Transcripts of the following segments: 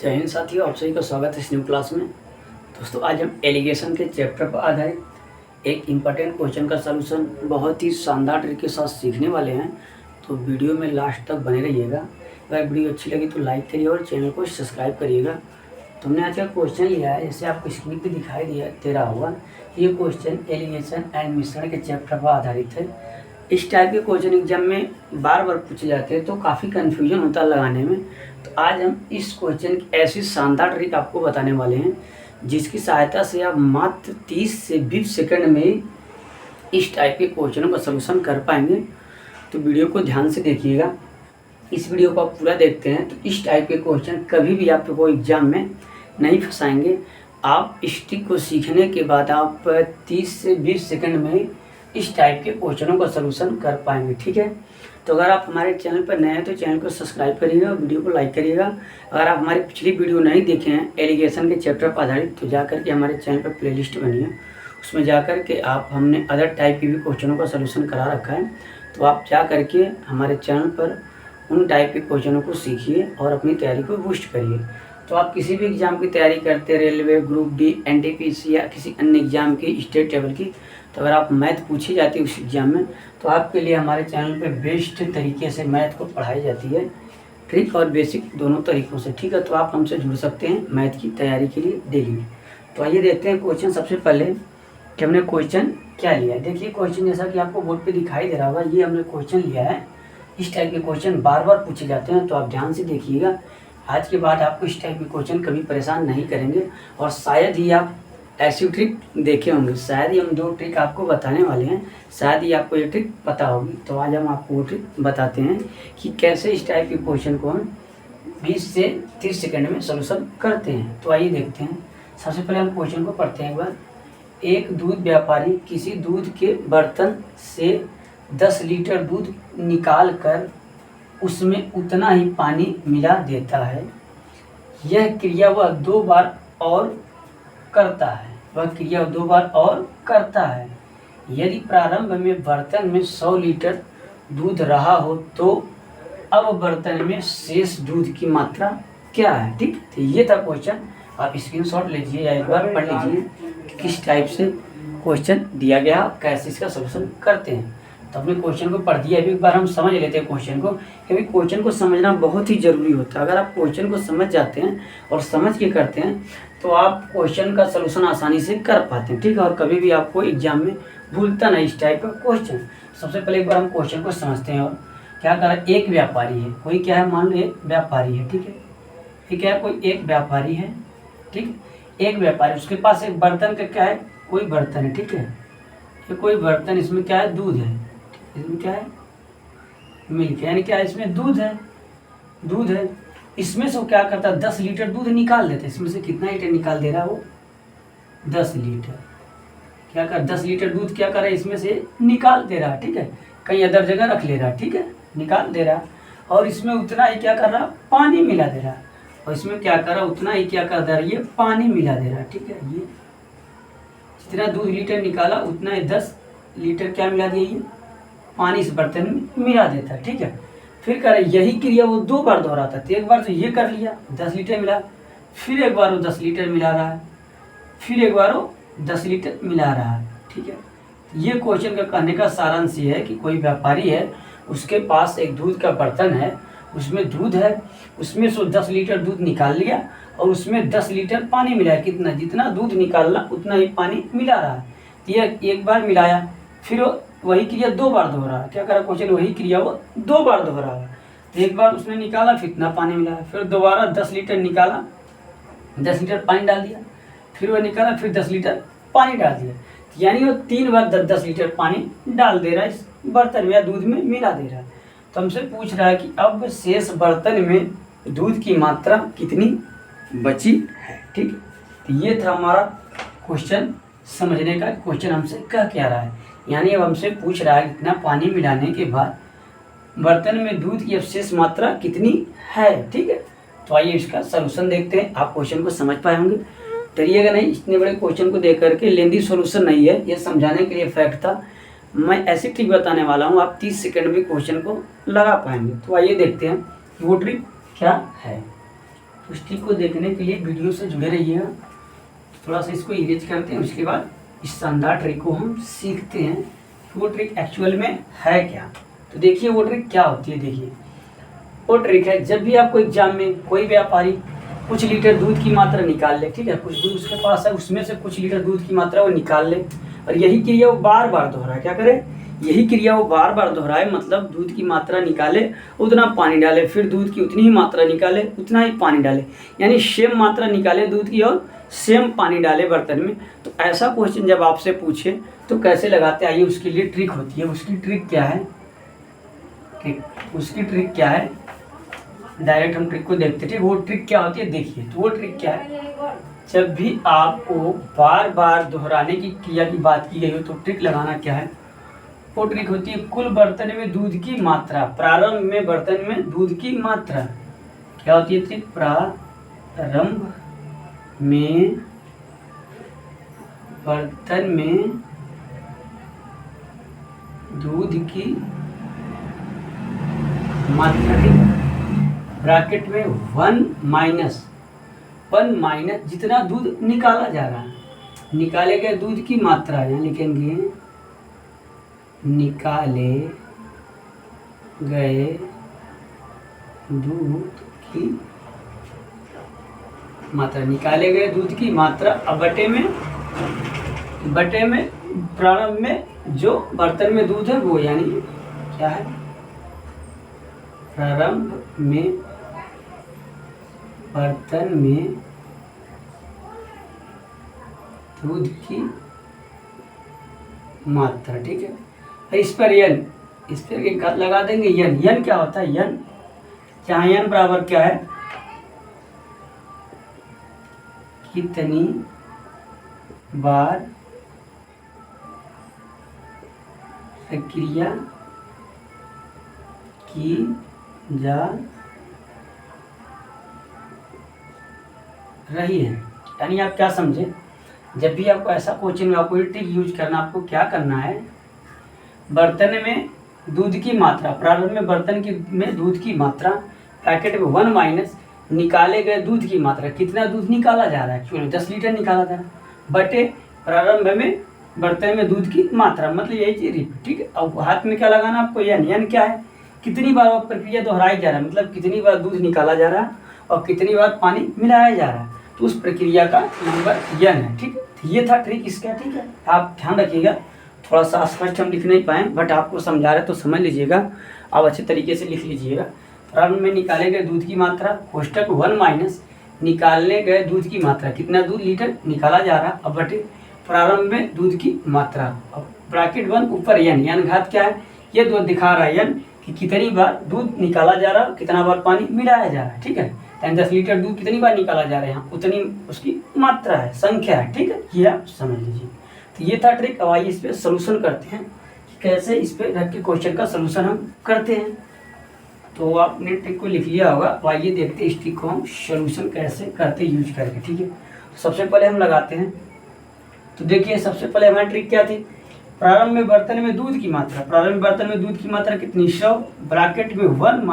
जय हिंद साथियों, आप सभी का स्वागत है इस न्यू क्लास में। दोस्तों, आज हम एलिगेशन के चैप्टर पर आधारित एक इम्पॉर्टेंट क्वेश्चन का सलूशन बहुत ही शानदार तरीके के साथ सीखने वाले हैं। तो वीडियो में लास्ट तक बने रहिएगा। अगर वीडियो अच्छी लगी तो लाइक करिए और चैनल को सब्सक्राइब करिएगा। तो हमने आज का क्वेश्चन लिया है, जैसे आपको स्क्रीन पर दिखाई दे रहा होगा। ये क्वेश्चन एलिगेशन एंड मिश्रण के चैप्टर पर आधारित है। इस टाइप के क्वेश्चन एग्जाम में बार बार पूछे जाते हैं तो काफ़ी कन्फ्यूजन होता है लगाने में। तो आज हम इस क्वेश्चन की ऐसी शानदार ट्रिक आपको बताने वाले हैं जिसकी सहायता से आप मात्र 30 से 20 सेकंड में इस टाइप के क्वेश्चनों का सलूशन कर पाएंगे। तो वीडियो को ध्यान से देखिएगा। इस वीडियो को आप पूरा देखते हैं तो इस टाइप के क्वेश्चन कभी भी आपको एग्जाम में नहीं फंसाएंगे। आप इस ट्रिक को सीखने के बाद आप 30 से 20 सेकंड में इस टाइप के क्वेश्चनों का सलूशन कर पाएंगे। ठीक है, तो अगर आप हमारे चैनल पर नए हैं तो चैनल को सब्सक्राइब करिएगा, वीडियो को लाइक करिएगा। अगर आप हमारी पिछली वीडियो नहीं देखे हैं एलिगेशन के चैप्टर पर आधारित तो जाकर के हमारे चैनल पर प्लेलिस्ट बनी है, उसमें जा कर के आप हमने अदर टाइप के भी क्वेश्चनों का सलूशन करा रखा है। तो आप जा करके हमारे चैनल पर उन टाइप के क्वेश्चनों को सीखिए और अपनी तैयारी को बूस्ट करिए। तो आप किसी भी एग्ज़ाम की तैयारी करते, रेलवे, ग्रुप डी, एनटीपीसी या किसी अन्य एग्ज़ाम की स्टेट लेवल की, तो अगर आप मैथ पूछी जाती है उस एग्ज़ाम में तो आपके लिए हमारे चैनल पे बेस्ट तरीके से मैथ को पढ़ाई जाती है, ट्रिक और बेसिक दोनों तरीक़ों से। ठीक है, तो आप हमसे जुड़ सकते हैं मैथ की तैयारी के लिए डेली। तो आइए देखते हैं क्वेश्चन। सबसे पहले कि हमने क्वेश्चन क्या लिया है। देखिए क्वेश्चन जैसा कि आपको बोर्ड पे दिखाई दे रहा होगा, ये हमने क्वेश्चन लिया है। इस टाइप के क्वेश्चन बार बार पूछे जाते हैं, तो आप ध्यान से देखिएगा। आज के बाद आपको इस टाइप के क्वेश्चन कभी परेशान नहीं करेंगे और शायद ही आप ऐसी ट्रिक देखे होंगे। शायद ही हम 2 ट्रिक आपको बताने वाले हैं, शायद ही आपको ये ट्रिक पता होगी। तो आज हम आपको वो ट्रिक बताते हैं कि कैसे इस टाइप के क्वेश्चन को हम 20 से 30 सेकंड में सलूशन करते हैं। तो आइए देखते हैं। सबसे पहले हम क्वेश्चन को पढ़ते हैं एक बार। एक दूध व्यापारी किसी दूध के बर्तन से 10 लीटर दूध निकाल कर उसमें उतना ही पानी मिला देता है। यह क्रिया वह 2 बार और करता है। यदि प्रारंभ में बर्तन में 100 लीटर दूध रहा हो तो अब बर्तन में शेष दूध की मात्रा क्या है। ठीक, तो ये था क्वेश्चन। आप स्क्रीनशॉट लीजिए या एक बार पढ़ लीजिए कि किस टाइप से क्वेश्चन दिया गया, कैसे इसका सलूशन करते हैं। तो अपने क्वेश्चन को पढ़ दिया, अभी एक बार हम समझ लेते हैं क्वेश्चन को, क्योंकि क्वेश्चन को समझना बहुत ही ज़रूरी होता है। अगर आप क्वेश्चन को समझ जाते हैं और समझ के करते हैं तो आप क्वेश्चन का सलूशन आसानी से कर पाते हैं। ठीक है, और कभी भी आपको एग्जाम में भूलता नहीं इस टाइप का क्वेश्चन। सबसे पहले एक बार हम क्वेश्चन को समझते हैं। और क्या कर रहा है, एक व्यापारी है, कोई क्या है, मान लो एक व्यापारी है। ठीक है, ये क्या है, कोई एक व्यापारी है। ठीक, एक व्यापारी, उसके पास एक बर्तन का क्या है, कोई बर्तन है। ठीक है, ये कोई बर्तन, इसमें क्या है, दूध है। इसमें क्या है, मिल्क, यानी क्या है, इसमें दूध है। इसमें से वो क्या करता है, 10 लीटर दूध निकाल देता है। इसमें से कितना लीटर निकाल दे रहा है वो, 10 लीटर। क्या कर, 10 लीटर दूध क्या कर रहा है, इसमें से निकाल दे रहा है। ठीक है, कहीं अदर जगह रख ले रहा है। ठीक है, निकाल दे रहा है और इसमें उतना ही क्या कर रहा है, पानी मिला दे रहा है। और इसमें क्या कर रहा है, उतना ही क्या कर रहा है, ये पानी मिला दे रहा है। ठीक है, ये जितना दूध लीटर निकाला उतना ही 10 लीटर क्या मिला दिया, ये पानी इस बर्तन में मिला देता है। ठीक है, फिर कर यही क्रिया वो 2 बार दोहराता है। तो एक बार तो ये कर लिया, 10 लीटर मिला, फिर एक बार वो 10 लीटर मिला रहा है, फिर एक बार वो 10 लीटर मिला रहा है। ठीक है, ये क्वेश्चन का कहने का सारांश ये है कि कोई व्यापारी है, उसके पास एक दूध का बर्तन है, उसमें दूध है, उसमें से 10 लीटर दूध निकाल लिया और उसमें 10 लीटर पानी मिलाया। कितना, जितना दूध निकालना उतना ही पानी मिला रहा है। तो यह एक बार मिलाया, फिर वही क्रिया 2 बार दोहरा। क्या करा क्वेश्चन, वही क्रिया वो 2 बार दोहरा। तो एक बार उसने निकाला, फिर इतना पानी मिला, फिर दोबारा 10 लीटर निकाला, 10 लीटर पानी डाल दिया, फिर वह निकाला, फिर 10 लीटर पानी डाल दिया। यानी वो 3 बार 10 लीटर पानी डाल दे रहा है इस बर्तन में या दूध में मिला दे रहा है। तो हमसे पूछ रहा है कि अब शेष बर्तन में दूध की मात्रा कितनी बची है। ठीक, तो ये था हमारा क्वेश्चन समझने का। क्वेश्चन हमसे कह क्या रहा है, यानी अब हमसे पूछ रहा है इतना पानी मिलाने के बाद बर्तन में दूध की अवशेष मात्रा कितनी है। ठीक है, तो आइए इसका सलूशन देखते हैं। आप क्वेश्चन को समझ पाए होंगे, डरिएगा नहीं। इतने बड़े क्वेश्चन को देख करके लेंदी सॉल्यूशन नहीं है, ये समझाने के लिए फैक्ट था। मैं ऐसी ट्रिक बताने वाला हूँ, आप 30 सेकंड में क्वेश्चन को लगा पाएंगे। तो आइए देखते हैं वो ट्रिक क्या है। उस ट्रिक को देखने के लिए वीडियो से जुड़े रहिएगा। थोड़ा सा इसको इरेज करते हैं, उसके बाद इस शानदार ट्रिक को हम सीखते हैं कि वो ट्रिक एक्चुअल में है क्या। तो देखिए वो ट्रिक क्या होती है। देखिए वो ट्रिक है, जब भी आपको एग्जाम में कोई व्यापारी कुछ लीटर दूध की मात्रा निकाल ले, ठीक है, कुछ दूध उसके पास है, उसमें से कुछ लीटर दूध की मात्रा वो निकाल ले और यही क्रिया वो बार बार दोहराए। क्या करे? यही क्रिया वो बार बार दोहराए, मतलब दूध की मात्रा निकाले उतना पानी डाले, फिर दूध की उतनी ही मात्रा निकाले उतना ही पानी डाले, यानी सेम मात्रा निकाले दूध की और सेम पानी डाले बर्तन में। तो ऐसा क्वेश्चन जब आपसे पूछे तो कैसे लगाते, आइए उसके लिए ट्रिक होती है। उसकी ट्रिक क्या है? उसकी ट्रिक क्या है? डायरेक्ट हम ट्रिक को देखते थे। वो ट्रिक क्या होती है देखिए। तो वो ट्रिक क्या है, जब भी आपको बार बार दोहराने की क्रिया की बात की गई हो तो ट्रिक लगाना क्या है? वो ट्रिक होती है कुल बर्तन में दूध की मात्रा, प्रारंभ में बर्तन में दूध की मात्रा क्या होती है? ट्रिक प्रारंभ में बर्तन में दूध की मात्रा, ब्रैकेट में 1 माइनस जितना दूध निकाला जा रहा है, निकाले गए दूध की मात्रा, यहाँ लिखेंगे निकाले गए दूध की मात्रा, निकाले गए दूध की मात्रा। अब बटे में प्रारंभ में जो बर्तन में दूध है वो, यानी क्या है? प्रारंभ में बर्तन में दूध की मात्रा, ठीक है। इस पर यन, इस पर एक घात लगा देंगे। यन क्या होता है? यन, जहाँ यन बराबर क्या है? कितनी बार प्रक्रिया की जा रही है। यानी आप क्या समझे, जब भी आपको ऐसा क्वेश्चन में आपको ट्रिक यूज करना, आपको क्या करना है? बर्तन में दूध की मात्रा, प्रारंभ में बर्तन में दूध की मात्रा, पैकेट में 1 माइनस निकाले गए दूध की मात्रा, कितना दूध निकाला जा रहा है? एक्चुअली 10 लीटर निकाला जा रहा है, बटे प्रारंभ में बर्तन में दूध की मात्रा, मतलब यही चीज, ठीक है। अब हाथ में क्या लगाना आपको? यन क्या है? कितनी बार वो प्रक्रिया दोहराई जा रहा है, मतलब कितनी बार दूध निकाला जा रहा है और कितनी बार पानी मिलाया जा रहा है, तो उस प्रक्रिया का नंबर यन है, ठीक है। तो ये था ट्रिक इसका, ठीक है। आप ध्यान रखिएगा, थोड़ा सा स्पष्ट हम लिख नहीं पाए बट आपको समझा रहे तो समझ लीजिएगा, आप अच्छे तरीके से लिख लीजिएगा। प्रारंभ में निकाले गए दूध की मात्रा, कोष्टक 1 माइनस निकालने गए दूध की मात्रा, कितना दूध लीटर निकाला जा रहा, अब बटे प्रारंभ में दूध की मात्रा, अब ब्रैकेट 1 ऊपर यन घात क्या है? ये दो दिखा रहा है यन कि कितनी बार दूध निकाला जा रहा है, कितना बार पानी मिलाया जा रहा है, ठीक है। 10 लीटर दूध कितनी बार निकाला जा रहा है, यहाँ उतनी उसकी मात्रा है, संख्या है, ठीक है। ये आप समझ लीजिए। तो ये था ट्रिक। अब आइए इस पर सोल्यूशन करते हैं, कैसे इस पे रख के क्वेश्चन का सोल्यूशन हम करते हैं। तो आपने ट्रिक को लिख लिया होगा। तो आइए देखते हैं इस ट्रिक को हम सोल्यूशन कैसे करते यूज करके, ठीक है। सबसे पहले हम लगाते हैं। तो देखिए सबसे पहले हमारी ट्रिक क्या थी? प्रारंभ में बर्तन में दूध की मात्रा, प्रारंभ में बर्तन में दूध की मात्रा कितनी? 100, ब्रैकेट में 1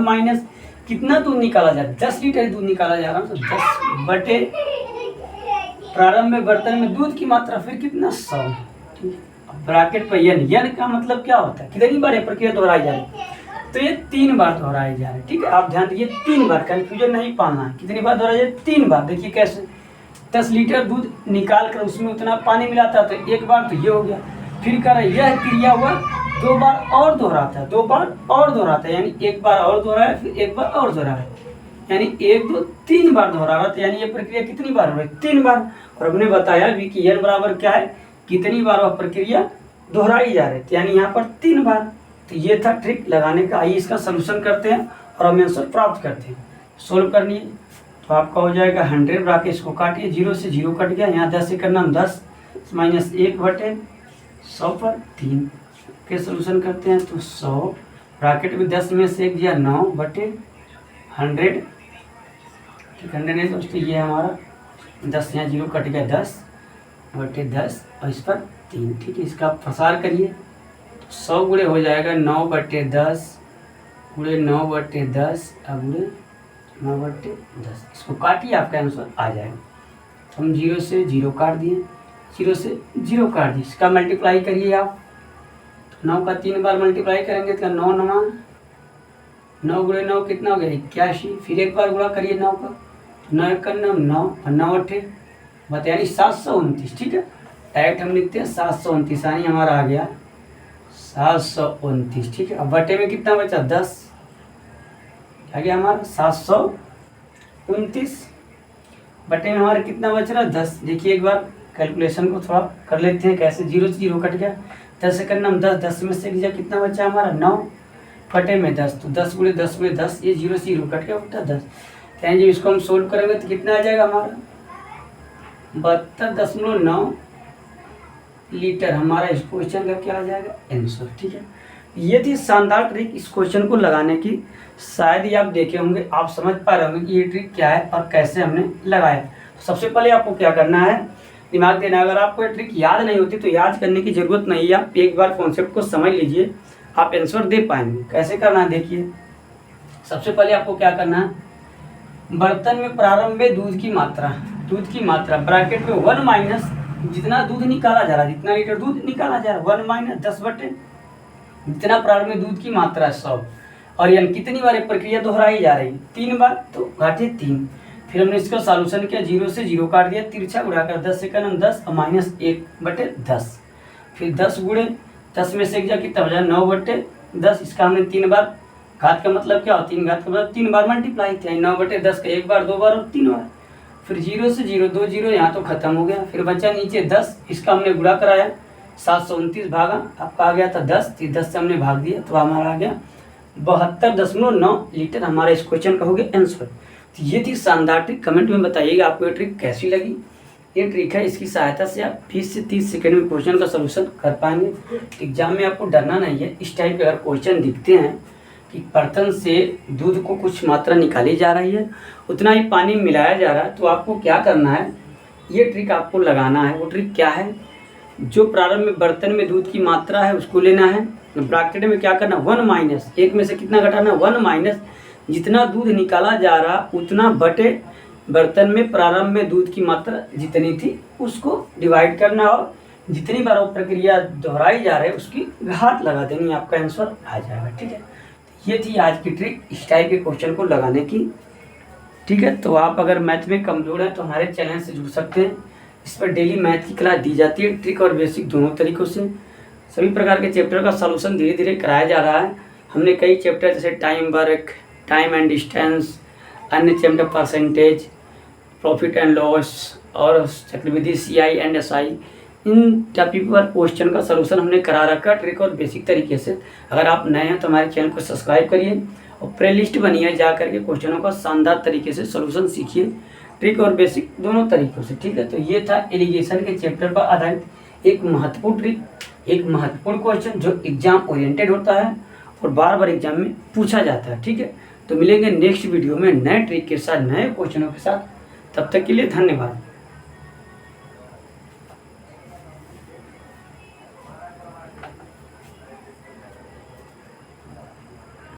माइनस कितना दूध निकाला जा रहा है? 10 लीटर दूध निकाला जा रहा है, तो 10 बटे प्रारंभ में बर्तन में दूध की मात्रा, फिर कितना? 100, ठीक है। ब्रैकेट पर यन का मतलब क्या होता है? कितनी बार ये प्रक्रिया दोहराई जा रही है? तो ये 3 बार दोहराई जा रही है, ठीक है। आप ध्यान दीजिए, 3 बार, कंफ्यूजन नहीं पालना है। कितनी बार दोहराई जाए? 3 बार। देखिए कैसे, 10 लीटर दूध निकाल कर उसमें उतना पानी मिलाता है, तो एक बार तो ये हो गया, फिर कर यह क्रिया हुआ 2 बार और दोहराता है, 2 बार और दोहराता है, यानी 1 बार और दोहराया, फिर 1 बार और दोहराया, यानी 1 2 3 बार दोहरा रहा था। यानी ये प्रक्रिया कितनी बार हो रही? 3 बार। और हमने बताया भी कि यन बराबर क्या है? कितनी बार वह प्रक्रिया दोहराई जा रही थी, यानी यहाँ पर 3 बार। तो ये था ट्रिक लगाने का। आइए इसका सोल्यूशन करते हैं और हम आंसर प्राप्त करते हैं। सोल्व करनी है तो आपका हो जाएगा 100, ब्रैकेट इसको काटिए, 0 से 0 कट गया, यहाँ 10 से करना, 10 माइनस 1 बटे 100 पर 3 के सोल्यूशन करते हैं। तो 100 ब्रैकेट में 10 में से 1 दिया, 9 बटे 100, ठीक, 100 नहीं दोस्तों, ये हमारा 10, यहाँ 0 कट गया, 10 बटे 10 और इस पर 3, ठीक है। इसका प्रसार करिए, 100 गुणे हो जाएगा 9 बटे 10 गुणे 9 बटे 10 गुणे 9/10। इसको काटिए, आपका आंसर आ जाएगा। हम 0 से 0 काट दिए, 0 से 0 काट दिए, इसका मल्टीप्लाई करिए आप। 9 का 3 बार मल्टीप्लाई करेंगे तो 9 9 9 गुणे 9 कितना हो गया 81। फिर एक बार गुणा करिए 9 का, 9 1 9 9 और 9 8 बता यानी 729। ठीक है, डायरेक्ट हम लिखते हैं 729, यानी हमारा आ गया 729। ठीक है, अब बटे में कितना बचा 10, आ गया हमारा 729 बटे में हमारा कितना बच रहा है 10। देखिए एक बार कैलकुलेशन को थोड़ा कर लेते हैं कैसे। 0 से 0 कट गया, 10 से करना हम 10, 10 में से कितना बचा हमारा 9 बटे में 10, तो 10 गुणे 10 में 10, ये 0 से 0 कट गया बटा 10। यानी जब इसको हम सोल्व करेंगे तो कितना आ जाएगा हमारा 72.9 लीटर हमारा इस क्वेश्चन का क्या आ जाएगा आंसर। ठीक है, ये थी शानदार ट्रिक इस क्वेश्चन को लगाने की। शायद ही आप देखे होंगे, आप समझ पा रहे होंगे कि ये ट्रिक क्या है और कैसे हमने लगाया। तो सबसे पहले आपको क्या करना है, दिमाग देना। अगर आपको ये ट्रिक याद नहीं होती तो याद करने की जरूरत नहीं है, आप एक बार कॉन्सेप्ट को समझ लीजिए, आप आंसर दे पाएंगे। कैसे करना है देखिए, सबसे पहले आपको क्या करना है, बर्तन में प्रारंभ में दूध की मात्रा ब्रैकेट में 1 माइनस जितना दूध निकाला जा रहा है, जितना लीटर दूध निकाला जा रहा है 1 माइनस 10 बटे जितना प्रारंभ में दूध की मात्रा 100, और यानी कितनी बार प्रक्रिया दोहराई जा रही है 3 बार, तो घाटे 3। फिर हमने इसका सॉल्यूशन किया, 0 से 0 काट दिया, तिरछा उड़ाकर 10 से करना 10 और माइनस 1 बटे 10। फिर 10 गुणे 10 में से कितना बचा 9 बटे 10। इसका हमने 3 बार, घात का मतलब क्या हो 3 घात का मतलब 3 बार मल्टीप्लाई किया, 9 बटे 10 का 1 बार 2 बार और 3 बार। फिर 0 से 0 2 0 यहाँ तो खत्म हो गया। फिर बचा नीचे 10, इसका हमने गुणा कराया 729 भागा आपका आ गया था 10, 10 से हमने भाग दिया तो हमारा आ गया 72.9 लीटर हमारा इस क्वेश्चन का हो गया आंसर। तो ये थी शानदार ट्रिक। कमेंट में बताइएगा आपको ये ट्रिक कैसी लगी। ये ट्रिक है, इसकी सहायता से आप 20 से 30 सेकंड में क्वेश्चन का सलूशन कर पाएंगे। एग्जाम में आपको डरना नहीं है। इस टाइप के अगर क्वेश्चन दिखते हैं कि बर्तन से दूध को कुछ मात्रा निकाली जा रही है, उतना ही पानी मिलाया जा रहा है, तो आपको क्या करना है, ये ट्रिक आपको लगाना है। वो ट्रिक क्या है, जो प्रारंभ में बर्तन में दूध की मात्रा है उसको लेना है, ब्रैकेट में क्या करना 1 माइनस, एक में से कितना घटाना 1 माइनस जितना दूध निकाला जा रहा उतना बटे बर्तन में प्रारंभ में दूध की मात्रा जितनी थी उसको डिवाइड करना, और जितनी बार वो प्रक्रिया दोहराई जा रही है उसकी घात लगा देनी, आपका आंसर आ जाएगा। ठीक है, ये थी आज की ट्रिक इस टाइप के क्वेश्चन को लगाने की। ठीक है, तो आप अगर मैथ में कमज़ोर हैं तो हमारे चैनल से जुड़ सकते हैं। इस पर डेली मैथ की क्लास दी जाती है, ट्रिक और बेसिक दोनों तरीक़ों से। सभी प्रकार के चैप्टर का सॉल्यूशन धीरे धीरे कराया जा रहा है। हमने कई चैप्टर जैसे time work, time and distance, अन्य chapter percentage, profit and loss और चक्रवृद्धि CI एंड SI, इन टॉपिक पर क्वेश्चन का सलूशन हमने करा रखा ट्रिक और बेसिक तरीके से। अगर आप नए हैं तो हमारे चैनल को सब्सक्राइब करिए और प्ले लिस्ट बनिए, जा करके क्वेश्चनों का शानदार तरीके से सलूशन सीखिए, ट्रिक और बेसिक दोनों तरीक़ों से। ठीक है, तो ये था इरिगेशन के चैप्टर पर आधारित एक महत्वपूर्ण ट्रिक, एक महत्वपूर्ण क्वेश्चन जो एग्जाम ओरिएंटेड होता है और बार बार एग्जाम में पूछा जाता है। ठीक है, तो मिलेंगे नेक्स्ट वीडियो में नए ट्रिक के साथ, नए क्वेश्चनों के साथ। तब तक के लिए धन्यवाद।